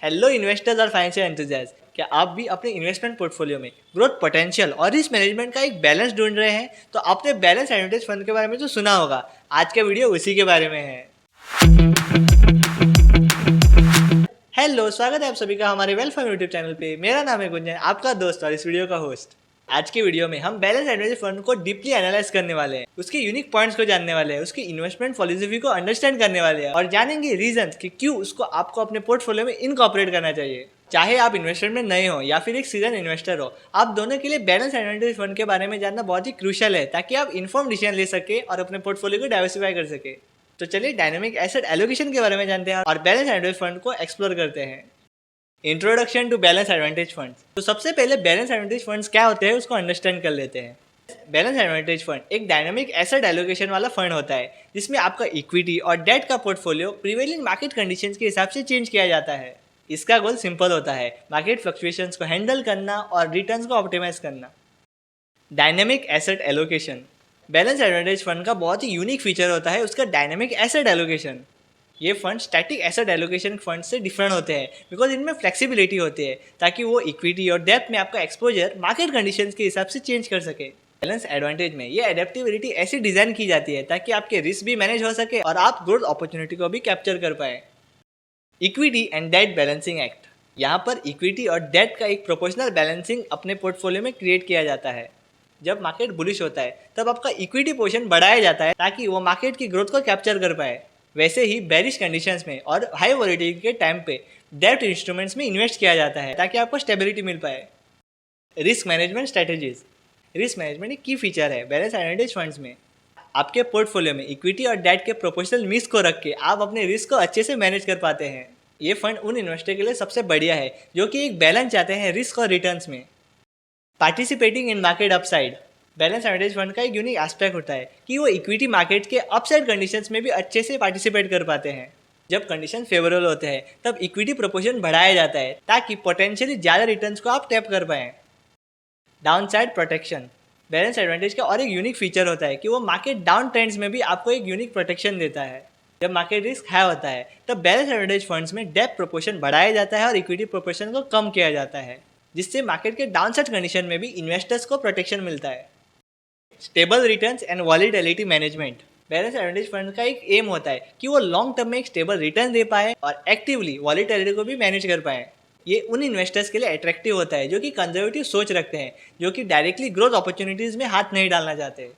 Hello investors और financial enthusiast, क्या आप भी अपने इन्वेस्टमेंट पोर्टफोलियो में ग्रोथ पोटेंशियल और रिस्क मैनेजमेंट का एक बैलेंस ढूंढ रहे हैं? तो आपने बैलेंस एडवांटेज फंड के बारे में तो सुना होगा। आज का वीडियो उसी के बारे में है। हेलो, स्वागत है आप सभी का हमारे वेल्थ फॉर यूट्यूब चैनल पे। मेरा नाम है गुंजन, आपका दोस्त और इस वीडियो का होस्ट। आज की वीडियो में हम बैलेंस एडवांटेज फंड को डीपली एनालाइज करने वाले हैं, उसके यूनिक पॉइंट्स को जानने वाले हैं, उसकी इन्वेस्टमेंट फिलॉसफी को अंडरस्टैंड करने वाले हैं और जानेंगे रीजंस कि क्यों उसको आपको अपने पोर्टफोलियो में इनकॉर्पोरेट करना चाहिए। चाहे आप इन्वेस्टमेंट में नए हो या फिर एक सीजन इन्वेस्टर हो, आप दोनों के लिए बैलेंस एडवांटेज फंड के बारे में जानना बहुत ही क्रूशियल है, ताकि आप इन्फॉर्म डिसीजन ले सके और अपने पोर्टफोलियो को डाइवर्सिफाई कर सके। तो चलिए डायनेमिक एसेट एलोकेशन के बारे में जानते हैं और बैलेंस एडवांटेज फंड को एक्सप्लोर करते हैं। Introduction to balance advantage funds. तो सबसे पहले बैलेंस एडवांटेज फंड्स क्या होते हैं उसको अंडरस्टैंड कर लेते हैं। बैलेंस एडवांटेज फंड एक डायनामिक एसेट एलोकेशन वाला फंड होता है, जिसमें आपका इक्विटी और डेट का पोर्टफोलियो प्रिवेलिंग मार्केट कंडीशंस के हिसाब से चेंज किया जाता है। इसका गोल सिंपल होता है, मार्केट फ्लक्चुएशंस को हैंडल करना और रिटर्न्स को ऑप्टिमाइज करना। Dynamic asset allocation. Balance advantage fund का बहुत ही यूनिक फीचर होता है उसका डायनेमिक एसेट एलोकेशन। ये fund static asset allocation fund से डिफरेंट होते हैं, बिकॉज इनमें फ्लेक्सिबिलिटी होती है, ताकि वो इक्विटी और डेप्थ में आपका एक्सपोजर मार्केट कंडीशंस के हिसाब से चेंज कर सके। बैलेंस एडवांटेज में ये एडेप्टिबिलिटी ऐसी डिजाइन की जाती है ताकि आपके रिस्क भी मैनेज हो सके और आप ग्रोथ अपॉर्चुनिटी को भी कैप्चर कर पाए। Equity and debt balancing act. यहाँ पर इक्विटी और डेट का एक प्रोपोर्शनल बैलेंसिंग अपने पोर्टफोलियो में क्रिएट किया जाता है। जब मार्केट बुलिश होता है तब आपका इक्विटी पोर्शन बढ़ाया जाता है ताकि वो मार्केट की ग्रोथ को कैप्चर कर पाए। वैसे ही बेरिश कंडीशंस में और हाई वॉलेटिलिटी के टाइम पे डेब्ट इंस्ट्रूमेंट्स में इन्वेस्ट किया जाता है ताकि आपको स्टेबिलिटी मिल पाए। Risk management strategies. Risk management एक की फीचर है बैलेंस एडवांटेज फंड्स में। आपके पोर्टफोलियो में इक्विटी और डेट के प्रोपोर्शनल मिक्स को रख के आप अपने रिस्क को अच्छे से मैनेज कर पाते हैं। ये फंड उन इन्वेस्टर के लिए सबसे बढ़िया है जो कि एक बैलेंस चाहते हैं रिस्क और रिटर्न्स में। Participating in market upside. Balance advantage fund का एक यूनिक एस्पेक्ट होता है कि वो इक्विटी मार्केट के अपसाइड कंडीशंस में भी अच्छे से पार्टिसिपेट कर पाते हैं। जब कंडीशन फेवरेबल होते हैं तब इक्विटी प्रोपोर्शन बढ़ाया जाता है ताकि पोटेंशियली ज़्यादा रिटर्न्स को आप टैप कर पाएँ। Downside protection. बैलेंस एडवांटेज का और एक यूनिक फीचर होता है कि वो मार्केट डाउन ट्रेंड्स में भी आपको एक यूनिक प्रोटेक्शन देता है। जब मार्केट रिस्क हाई होता है तब बैलेंस एडवांटेज फंड्स में डेप्थ प्रोपोर्शन बढ़ाया जाता है और इक्विटी प्रोपोर्शन को कम किया जाता है, जिससे मार्केट के डाउनसाइड कंडीशन में भी इन्वेस्टर्स को प्रोटेक्शन मिलता है। Stable returns and volatility management. Balance advantage fund का एक एम होता है कि वो लॉन्ग टर्म में एक स्टेबल रिटर्न दे पाए और एक्टिवली वॉलीटिलिटी को भी मैनेज कर पाए। ये उन इन्वेस्टर्स के लिए अट्रैक्टिव होता है जो कि कंजर्वेटिव सोच रखते हैं, जो कि डायरेक्टली ग्रोथ अपॉर्चुनिटीज में हाथ नहीं डालना चाहते।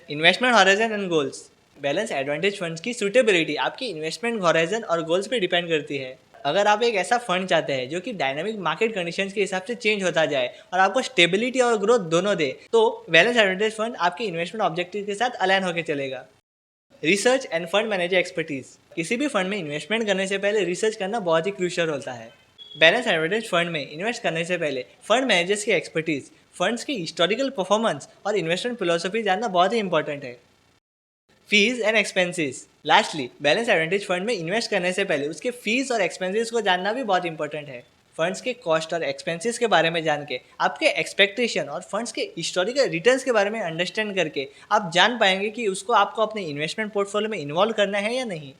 Investment horizon and goals. Balance advantage funds की सूटेबिलिटी आपकी इन्वेस्टमेंट हॉराइजन और गोल्स पे डिपेंड करती है। अगर आप एक ऐसा फंड चाहते हैं जो कि डायनामिक मार्केट कंडीशंस के हिसाब से चेंज होता जाए और आपको स्टेबिलिटी और ग्रोथ दोनों दे, तो बैलेंस एडवांटेज फंड आपके इन्वेस्टमेंट ऑब्जेक्टिव के साथ अलाइन होकर चलेगा। Research end fund manager expertise. किसी भी फंड में इन्वेस्टमेंट करने से पहले रिसर्च करना बहुत ही क्रूशियल होता है। बैलेंस एडवांटेज फंड में इन्वेस्ट करने से पहले फंड मैनेजर्स की एक्सपर्टीज, फंड्स की हिस्टोरिकल परफॉर्मेंस और इन्वेस्टमेंट फिलोसफी जानना बहुत ही इंपॉर्टेंट है। Fees and expenses. Lastly, balance advantage fund में इन्वेस्ट करने से पहले उसके फीस और एक्सपेंसेस को जानना भी बहुत इंपॉर्टेंट है। फंड्स के कॉस्ट और एक्सपेंसेस के बारे में जान के आपके एक्सपेक्टेशन और फंड्स के हिस्टोरिकल रिटर्न्स के बारे में अंडरस्टैंड करके आप जान पाएंगे कि उसको आपको अपने इन्वेस्टमेंट पोर्टफोलियो में इन्वॉल्व करना है या नहीं।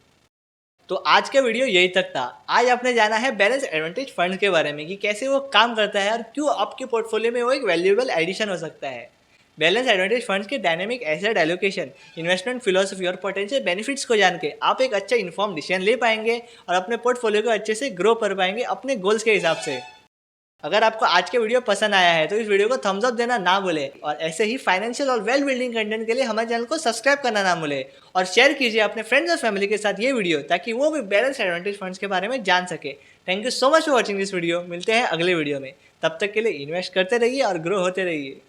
तो आज का वीडियो यही तक था। आज आपने जाना है बैलेंस एडवांटेज फंड के बारे में कि कैसे वो काम करता है और क्यों आपके पोर्टफोलियो में वो एक वैल्यूएबल एडिशन हो सकता है। बैलेंस एडवांटेज फंड्स के dynamic asset allocation, investment philosophy और पोटेंशियल बेनिफिट्स को जान के आप एक अच्छा इन्फॉर्म डिसीजन ले पाएंगे और अपने पोर्टफोलियो को अच्छे से ग्रो कर पाएंगे अपने गोल्स के हिसाब से। अगर आपको आज के वीडियो पसंद आया है तो इस वीडियो को थम्स अप देना ना भूले और ऐसे ही फाइनेंशियल और वेल्थ बिल्डिंग कंटेंट के लिए हमारे चैनल को सब्सक्राइब करना ना भूले और शेयर कीजिए अपने फ्रेंड्स और फैमिली के साथ ये वीडियो, ताकि वो भी बैलेंस एडवांटेज फंड्स के बारे में जान सके। Thank you so much for watching this video. मिलते हैं अगले वीडियो में, तब तक के लिए इन्वेस्ट करते रहिए और ग्रो होते रहिए।